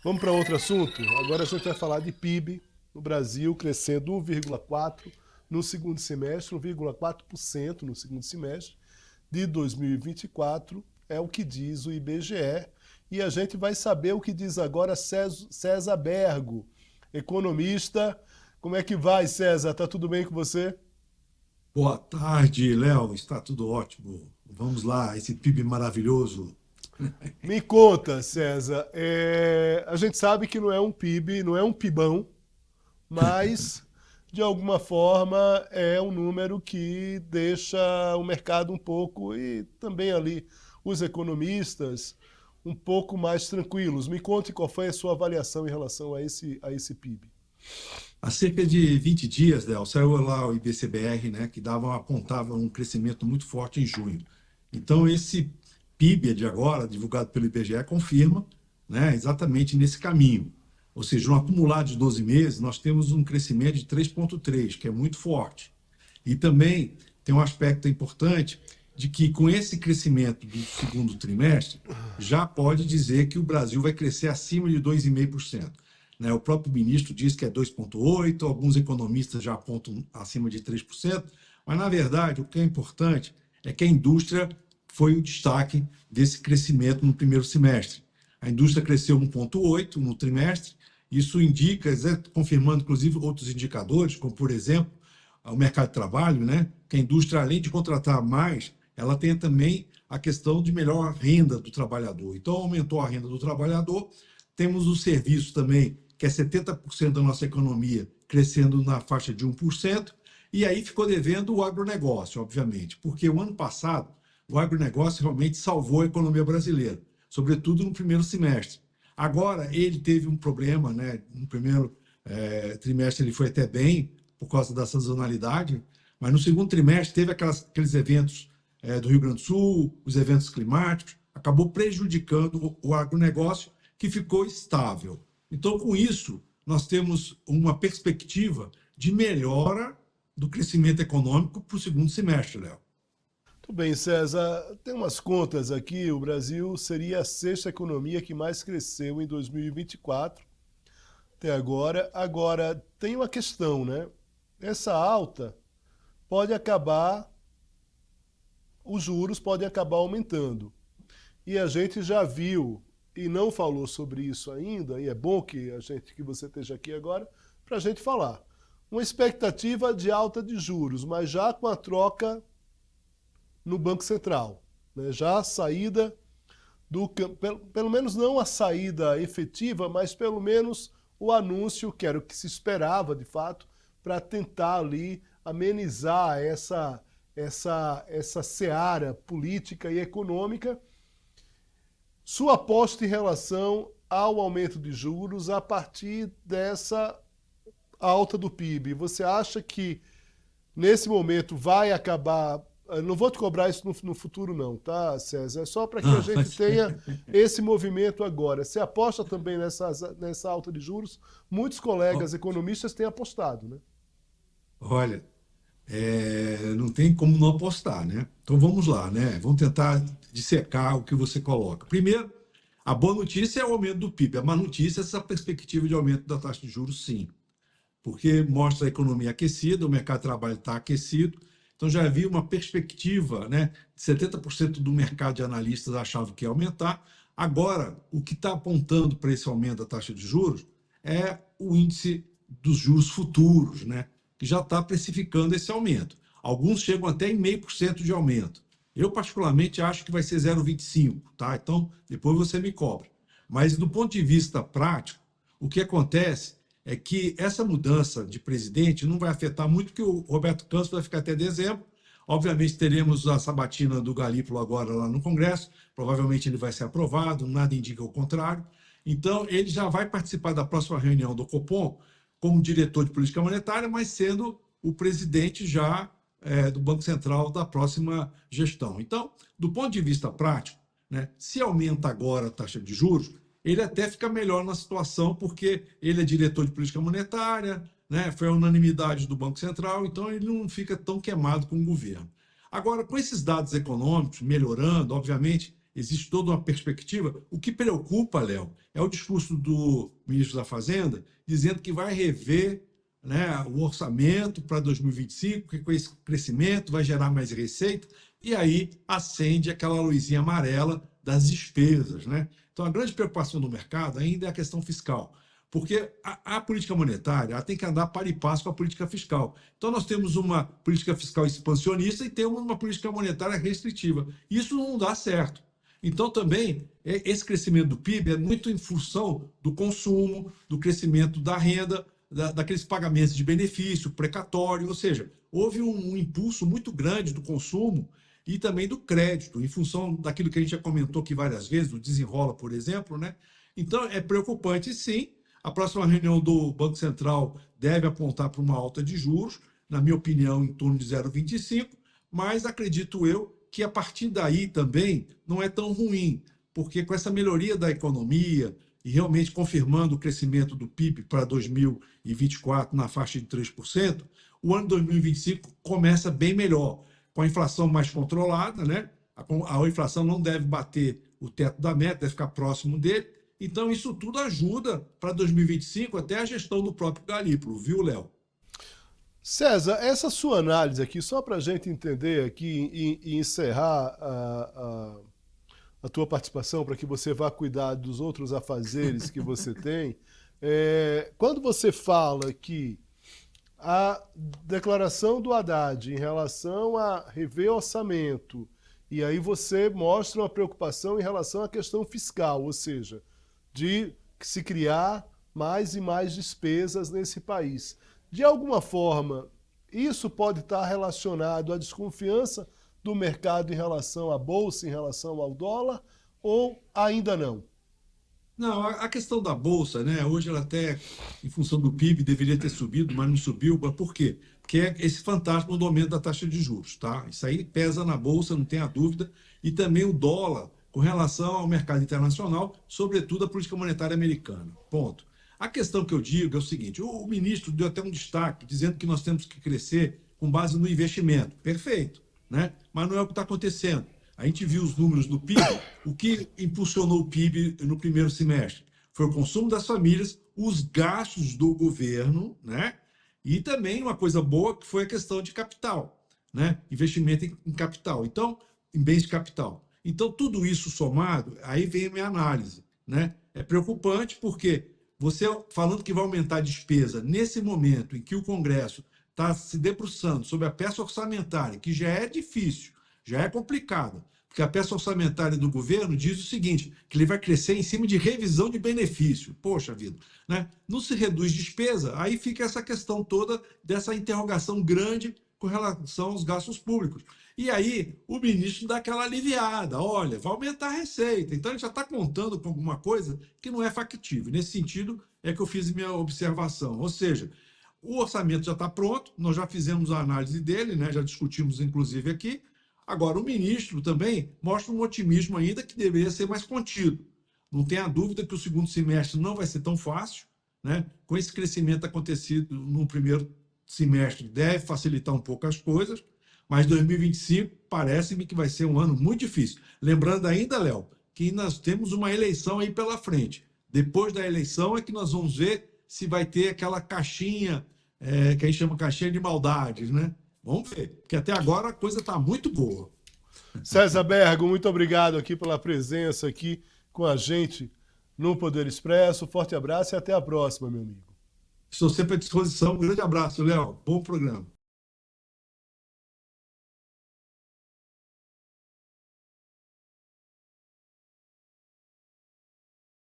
Vamos para outro assunto? Agora a gente vai falar de PIB no Brasil crescendo 1,4% no segundo semestre, 1,4% no segundo semestre de 2024, é o que diz o IBGE. E a gente vai saber o que diz agora César Bergo, economista. Como é que vai, César? Tá tudo bem com você? Boa tarde, Léo. Está tudo ótimo. Vamos lá, esse PIB maravilhoso. Me conta, César. A gente sabe que não é um PIB, não é um PIBão, mas de alguma forma é um número que deixa o mercado um pouco e também ali os economistas um pouco mais tranquilos. Me conte qual foi a sua avaliação em relação a esse PIB. Há cerca de 20 dias, Léo, saiu lá o IBCBR, né, que apontava um crescimento muito forte em junho. Então, esse PIB de agora, divulgado pelo IBGE, confirma, né, exatamente nesse caminho. Ou seja, no acumulado de 12 meses, nós temos um crescimento de 3,3, que é muito forte. E também tem um aspecto importante de que, com esse crescimento do segundo trimestre, já pode dizer que o Brasil vai crescer acima de 2,5%. Né? O próprio ministro diz que é 2,8%, alguns economistas já apontam acima de 3%, mas, na verdade, o que é importante é que a indústria foi o destaque desse crescimento no primeiro semestre. A indústria cresceu 1,8% no trimestre, isso indica, confirmando inclusive outros indicadores, como, por exemplo, o mercado de trabalho, né? Que a indústria, além de contratar mais, ela tem também a questão de melhor renda do trabalhador. Então, aumentou a renda do trabalhador. Temos o serviço também, que é 70% da nossa economia, crescendo na faixa de 1%. E aí ficou devendo o agronegócio, obviamente, porque o ano passado o agronegócio realmente salvou a economia brasileira, sobretudo no primeiro semestre. Agora, ele teve um problema, né? No primeiro trimestre ele foi até bem, por causa da sazonalidade, mas no segundo trimestre teve aqueles eventos do Rio Grande do Sul, os eventos climáticos, acabou prejudicando o agronegócio, que ficou estável. Então, com isso, nós temos uma perspectiva de melhora do crescimento econômico para o segundo semestre, Léo. Tudo bem, César. Tem umas contas aqui. O Brasil seria a sexta economia que mais cresceu em 2024 até agora. Agora, tem uma questão, né? Essa alta pode acabar, os juros podem acabar aumentando. E a gente já viu e não falou sobre isso ainda, e é bom que você esteja aqui agora para a gente falar. Uma expectativa de alta de juros, mas já com a troca no Banco Central, né? Já a saída pelo menos não a saída efetiva, mas pelo menos o anúncio, que era o que se esperava de fato, para tentar ali amenizar essa seara política e econômica. Sua aposta em relação ao aumento de juros a partir dessa alta do PIB, você acha que nesse momento vai acabar. Eu não vou te cobrar isso no futuro, não, tá, César? É só para que a Não, gente mas, tenha esse movimento agora. Você aposta também nessa alta de juros? Muitos colegas economistas têm apostado, né? olha, não tem como não apostar, né? Então vamos lá, né? Vamos tentar dissecar o que você coloca. Primeiro, a boa notícia é o aumento do PIB. A má notícia é essa perspectiva de aumento da taxa de juros, sim, porque mostra a economia aquecida, o mercado de trabalho está aquecido. Então já havia uma perspectiva, né? 70% do mercado de analistas achavam que ia aumentar. Agora, o que está apontando para esse aumento da taxa de juros é o índice dos juros futuros, né? Que já está precificando esse aumento. Alguns chegam até em 0,5% de aumento. Eu, particularmente, acho que vai ser 0,25%, tá? Então, depois você me cobra. Mas, do ponto de vista prático, o que acontece é que essa mudança de presidente não vai afetar muito, porque o Roberto Campos vai ficar até dezembro. Obviamente, teremos a sabatina do Galípolo agora lá no Congresso, provavelmente ele vai ser aprovado, nada indica o contrário. Então, ele já vai participar da próxima reunião do Copom como diretor de política monetária, mas sendo o presidente já do Banco Central da próxima gestão. Então, do ponto de vista prático, né, se aumenta agora a taxa de juros, ele até fica melhor na situação, porque ele é diretor de política monetária, né, foi a unanimidade do Banco Central, então ele não fica tão queimado com o governo. Agora, com esses dados econômicos melhorando, obviamente, existe toda uma perspectiva. O que preocupa, Léo, é o discurso do ministro da Fazenda dizendo que vai rever, né, o orçamento para 2025, que com esse crescimento vai gerar mais receita, e aí acende aquela luzinha amarela das despesas, né? Então, a grande preocupação do mercado ainda é a questão fiscal, porque a política monetária ela tem que andar para e passo com a política fiscal. Então, nós temos uma política fiscal expansionista e temos uma política monetária restritiva. Isso não dá certo. Então, também, esse crescimento do PIB é muito em função do consumo, do crescimento da renda, daqueles pagamentos de benefício, precatório, ou seja, houve um impulso muito grande do consumo e também do crédito, em função daquilo que a gente já comentou aqui várias vezes, o desenrola, por exemplo, né? Então, é preocupante, sim. A próxima reunião do Banco Central deve apontar para uma alta de juros, na minha opinião, em torno de 0,25, mas acredito eu que a partir daí também não é tão ruim, porque com essa melhoria da economia e realmente confirmando o crescimento do PIB para 2024 na faixa de 3%, o ano 2025 começa bem melhor, com a inflação mais controlada, né? A inflação não deve bater o teto da meta, deve ficar próximo dele. Então, isso tudo ajuda para 2025, até a gestão do próprio Galípolo, viu, Léo? César, essa sua análise aqui, só para a gente entender aqui e encerrar a tua participação, para que você vá cuidar dos outros afazeres que você tem, quando você fala que a declaração do Haddad em relação a rever orçamento, e aí você mostra uma preocupação em relação à questão fiscal, ou seja, de se criar mais e mais despesas nesse país. De alguma forma, isso pode estar relacionado à desconfiança do mercado em relação à bolsa, em relação ao dólar, ou ainda não? Não, a questão da bolsa, né? Hoje ela até, em função do PIB, deveria ter subido, mas não subiu. Mas por quê? Porque é esse fantasma do aumento da taxa de juros, tá? Isso aí pesa na bolsa, não tenha dúvida, e também o dólar com relação ao mercado internacional, sobretudo a política monetária americana. Ponto. A questão que eu digo é o seguinte: o ministro deu até um destaque dizendo que nós temos que crescer com base no investimento. Perfeito, né? Mas não é o que está acontecendo. A gente viu os números do PIB, o que impulsionou o PIB no primeiro semestre foi o consumo das famílias, os gastos do governo, né? E também uma coisa boa que foi a questão de capital, né? Investimento em capital, então, em bens de capital. Então, tudo isso somado, aí vem a minha análise, né? É preocupante porque você falando que vai aumentar a despesa nesse momento em que o Congresso está se debruçando sobre a peça orçamentária, que já é difícil, já é complicada, porque a peça orçamentária do governo diz o seguinte, que ele vai crescer em cima de revisão de benefício. Poxa vida, né? Não se reduz despesa, aí fica essa questão toda dessa interrogação grande com relação aos gastos públicos. E aí o ministro dá aquela aliviada, olha, vai aumentar a receita. Então ele já está contando com alguma coisa que não é factível. Nesse sentido é que eu fiz minha observação. Ou seja, o orçamento já está pronto, nós já fizemos a análise dele, né? Já discutimos inclusive aqui. Agora, o ministro também mostra um otimismo ainda que deveria ser mais contido. Não tenha dúvida que o segundo semestre não vai ser tão fácil, né? Com esse crescimento acontecido no primeiro semestre, deve facilitar um pouco as coisas, mas 2025 parece-me que vai ser um ano muito difícil. Lembrando ainda, Léo, que nós temos uma eleição aí pela frente. Depois da eleição é que nós vamos ver se vai ter aquela caixinha, que a gente chama caixinha de maldades, né? Vamos ver, porque até agora a coisa está muito boa. César Bergo, muito obrigado aqui pela presença aqui com a gente no Poder Expresso. Forte abraço e até a próxima, meu amigo. Estou sempre à disposição. Um grande abraço, Léo. Bom programa.